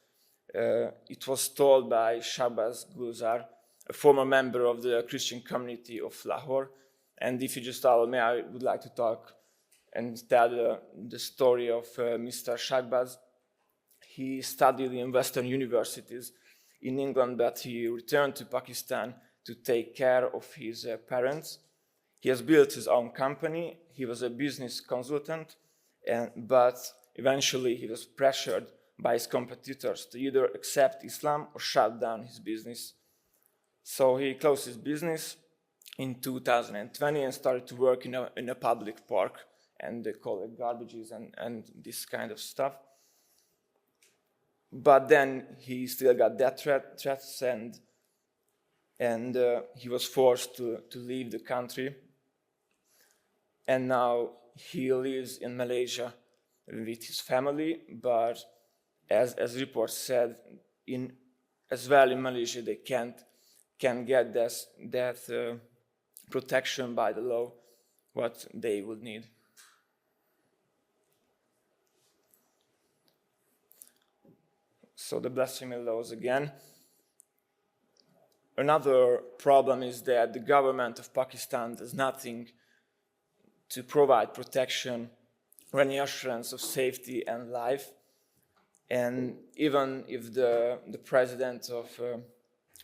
E: It was told by Shahbaz Gulzar, a former member of the Christian community of Lahore. And if you just allow me, I would like to talk and tell the story of Mr. Shahbaz. He studied in Western universities in England, but he returned to Pakistan to take care of his parents. He has built his own company. He was a business consultant, but eventually he was pressured by his competitors to either accept Islam or shut down his business. So he closed his business in 2020 and started to work in a public park and collect garbages and this kind of stuff. But then he still got death threats and he was forced to leave the country. And now he lives in Malaysia with his family, but as reports said, as well in Malaysia they can't get death protection by the law, what they would need. So the blasphemy laws again. Another problem is that the government of Pakistan does nothing to provide protection or any assurance of safety and life. And even if the president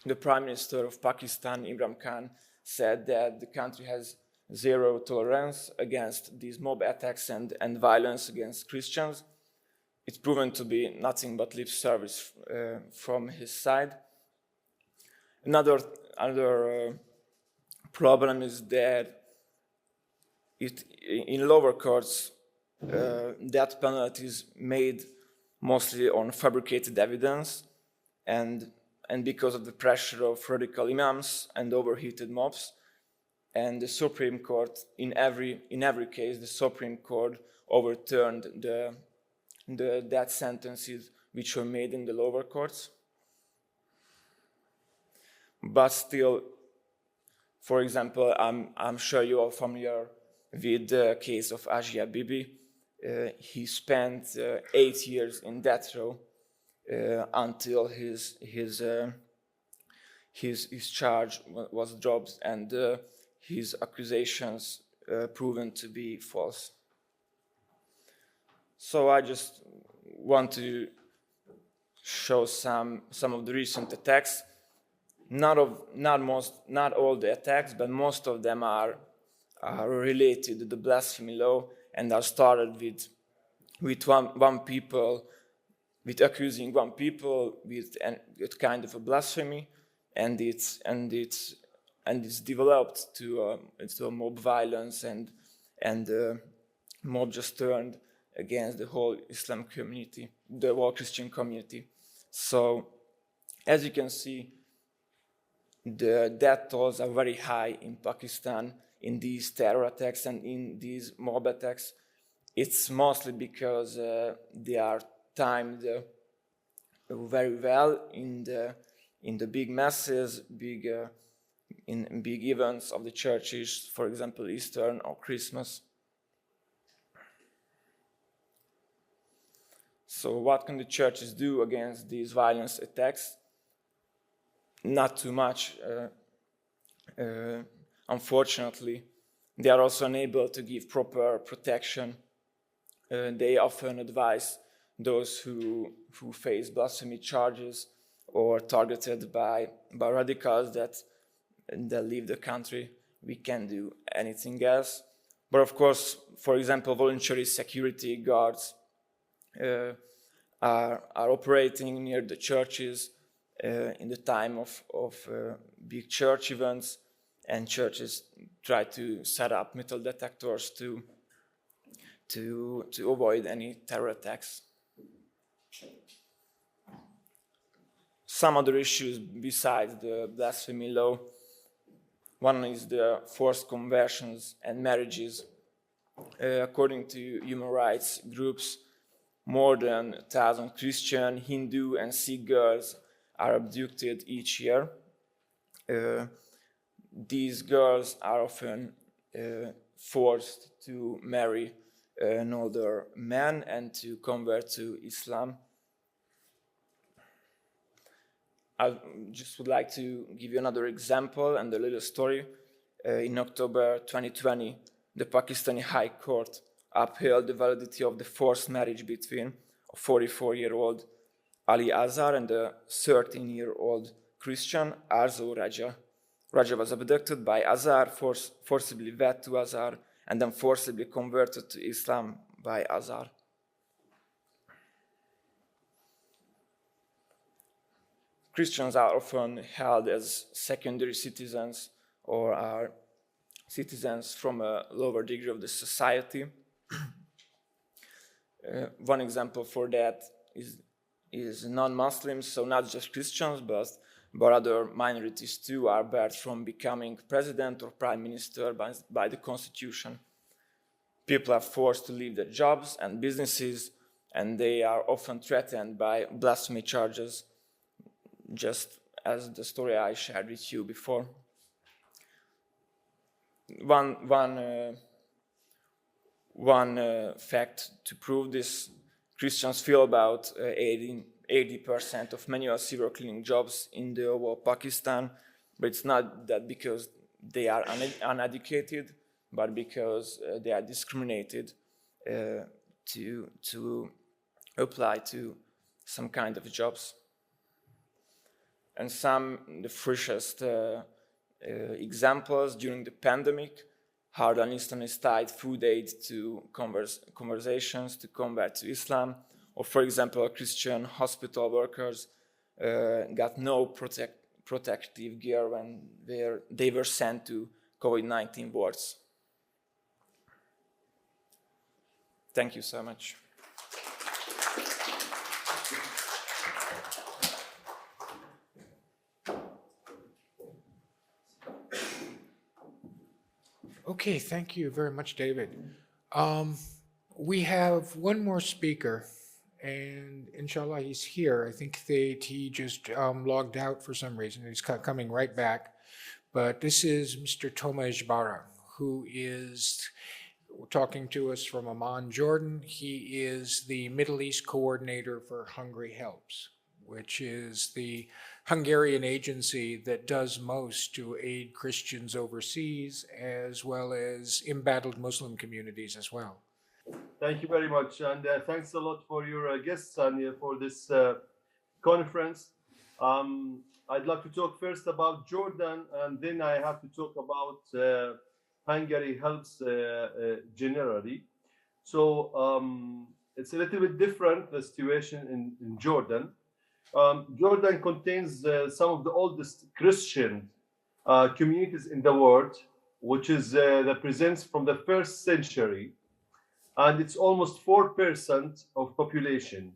E: the Prime Minister of Pakistan, Imran Khan, said that the country has zero tolerance against these mob attacks and violence against Christians. It's proven to be nothing but lip service from his side. Another problem is that in lower courts, death penalty is made mostly on fabricated evidence, and because of the pressure of radical imams and overheated mobs. And the Supreme Court, in every case, the Supreme Court overturned the death sentences which were made in the lower courts. But still, for example, I'm sure you are familiar with the case of Asia Bibi. He spent 8 years in death row until his charge was dropped and his accusations proven to be false. So I just want to show some of the recent attacks. Not all the attacks, but most of them are related to the blasphemy law and are started with accusing one people with kind of a blasphemy, and it's developed to a mob violence, and mob just turned against the whole Islam community, the whole Christian community. So, as you can see, the death tolls are very high in Pakistan in these terror attacks and in these mob attacks. It's mostly because they are timed very well in the big masses, in big events of the churches, for example, Easter or Christmas. So what can the churches do against these violence attacks? Not too much, unfortunately. They are also unable to give proper protection. They often advise those who face blasphemy charges or targeted by radicals that leave the country. We can't do anything else. But of course, for example, voluntary security guards are operating near the churches in the time of big church events, and churches try to set up metal detectors to avoid any terror attacks. Some other issues besides the blasphemy law. One is the forced conversions and marriages. According to human rights groups, more than 1,000 Christian, Hindu, and Sikh girls are abducted each year. These girls are often forced to marry an older man and to convert to Islam. I just would like to give you another example and a little story. In October 2020, the Pakistani High Court upheld the validity of the forced marriage between a 44-year-old Ali Azhar and a 13-year-old Christian Arzu Raja. Raja was abducted by Azhar, forcibly wed to Azhar, and then forcibly converted to Islam by Azhar. Christians are often held as secondary citizens or are citizens from a lower degree of the society. One example for that is non-Muslims, so not just Christians, but other minorities too are barred from becoming president or prime minister by the constitution. People are forced to leave their jobs and businesses, and they are often threatened by blasphemy charges, just as the story I shared with you before. One fact to prove this: Christians fill about 80% of manual serial cleaning jobs in the whole Pakistan, but it's not that because they are uneducated, but because they are discriminated to apply to some kind of jobs. And the freshest examples during the pandemic, how the Easterners tied food aid to conversations to convert to Islam, or for example, Christian hospital workers got no protective gear when they were sent to COVID-19 wards. Thank you so much.
A: Okay, thank you very much, David. We have one more speaker, and inshallah he's here. I think he just logged out for some reason. He's coming right back. But this is Mr. Toma Ejbara, who is talking to us from Amman, Jordan. He is the Middle East coordinator for Hungary Helps, which is the Hungarian agency that does most to aid Christians overseas, as well as embattled Muslim communities as well.
F: Thank you very much, and thanks a lot for your guests and for this conference. I'd like to talk first about Jordan, and then I have to talk about Hungary Helps generally. So it's a little bit different, the situation in Jordan. Jordan contains some of the oldest Christian communities in the world, which is that presents from the 1st century, and it's almost 4% of population.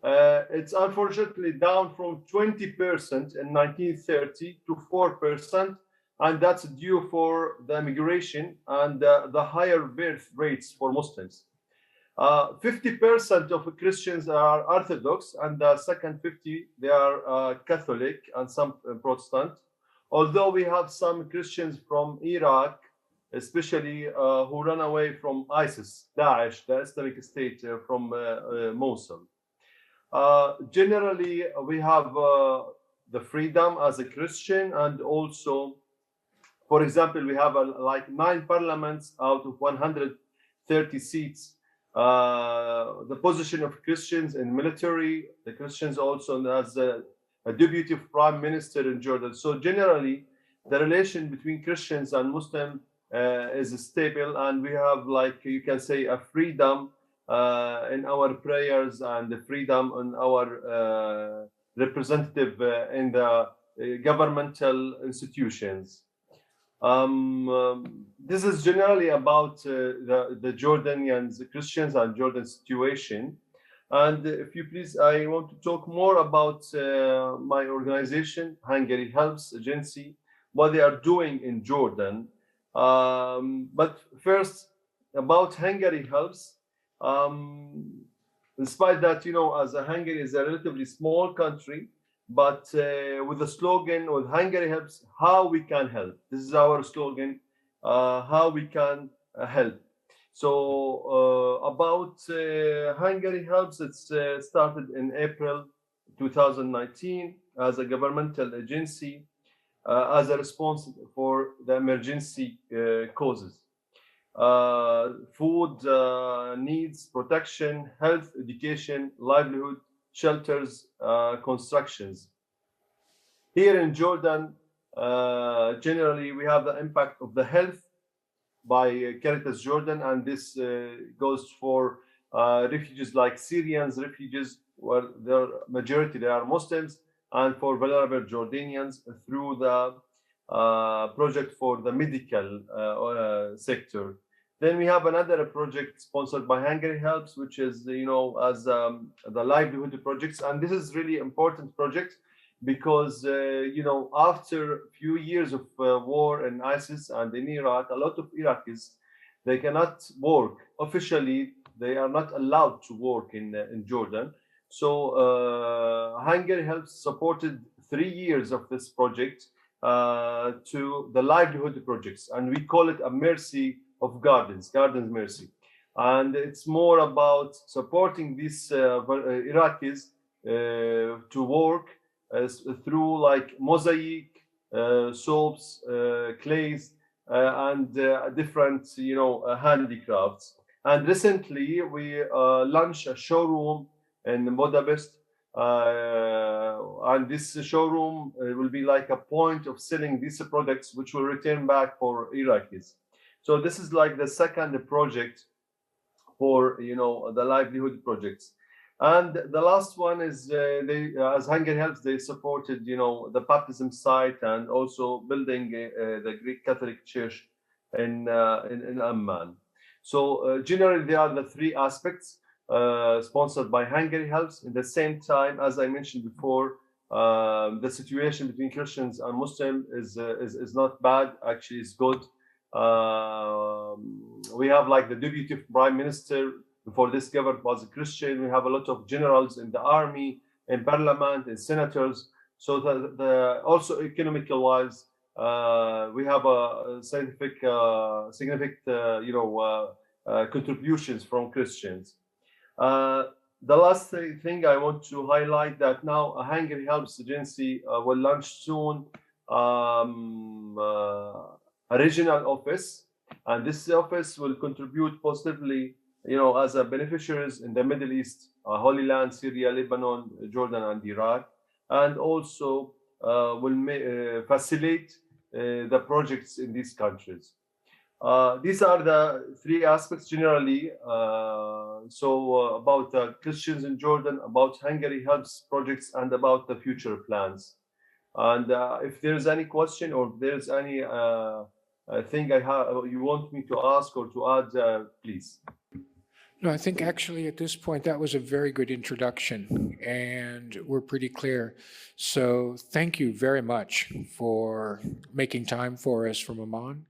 F: It's unfortunately down from 20% in 1930 to 4%, and that's due for the immigration and the higher birth rates for Muslims. 50% of Christians are Orthodox, and the second 50 they are Catholic and some Protestant. Although we have some Christians from Iraq, especially who run away from ISIS, Daesh, the Islamic State from Mosul. Generally, we have the freedom as a Christian, and also, for example, we have like 9 parliaments out of 130 seats. The position of Christians in military, the Christians also as a deputy prime minister in Jordan. So generally, the relation between Christians and Muslims is stable, and we have, like you can say, a freedom in our prayers and the freedom in our representative in the governmental institutions. This is generally about the Jordanians, the Christians and Jordan situation. And if you please, I want to talk more about my organization, Hungary Helps Agency, what they are doing in Jordan. But first, about Hungary Helps. Despite that, as Hungary is a relatively small country, but with the slogan with Hungary Helps, how we can help. This is our slogan, how we can help. So about Hungary Helps, it's started in April 2019 as a governmental agency as a response for the emergency causes. Food needs, protection, health, education, livelihood, shelters, constructions. Here in Jordan, generally we have the impact of the health by Caritas Jordan, and this goes for refugees like Syrians, refugees where their majority they are Muslims, and for vulnerable Jordanians through the project for the medical sector. Then we have another project sponsored by Hungary Helps, which is, as the livelihood projects. And this is really important project because, after a few years of war in ISIS and in Iraq, a lot of Iraqis, they cannot work. Officially, they are not allowed to work in Jordan. So Hungary Helps supported 3 years of this project to the livelihood projects. And we call it a mercy of Gardens Mercy. And it's more about supporting these Iraqis to work through like mosaic, soaps, clays, and different, handicrafts. And recently we launched a showroom in Budapest And this showroom will be like a point of selling these products, which will return back for Iraqis. So this is like the second project for the livelihood projects. And the last one is as Hungary Helps, they supported the baptism site and also building the Greek Catholic Church in Amman. So generally, there are the three aspects sponsored by Hungary Helps. At the same time, as I mentioned before, the situation between Christians and Muslims is not bad. Actually, it's good. We have like the deputy prime minister before this government was a Christian. We have a lot of generals in the army, in parliament, and senators. So also economical wise, we have a significant contributions from Christians. The last thing I want to highlight that now a Hungary Helps agency will launch soon a regional office, and this office will contribute positively, as a beneficiaries in the Middle East, Holy Land, Syria, Lebanon, Jordan, and Iraq, and also will facilitate the projects in these countries. These are the three aspects generally. About Christians in Jordan, about Hungary Helps projects, and about the future plans. And if there's any question or if there's any thing you want me to ask or to add, please.
A: No, I think actually at this point that was a very good introduction and we're pretty clear. So thank you very much for making time for us from Amman.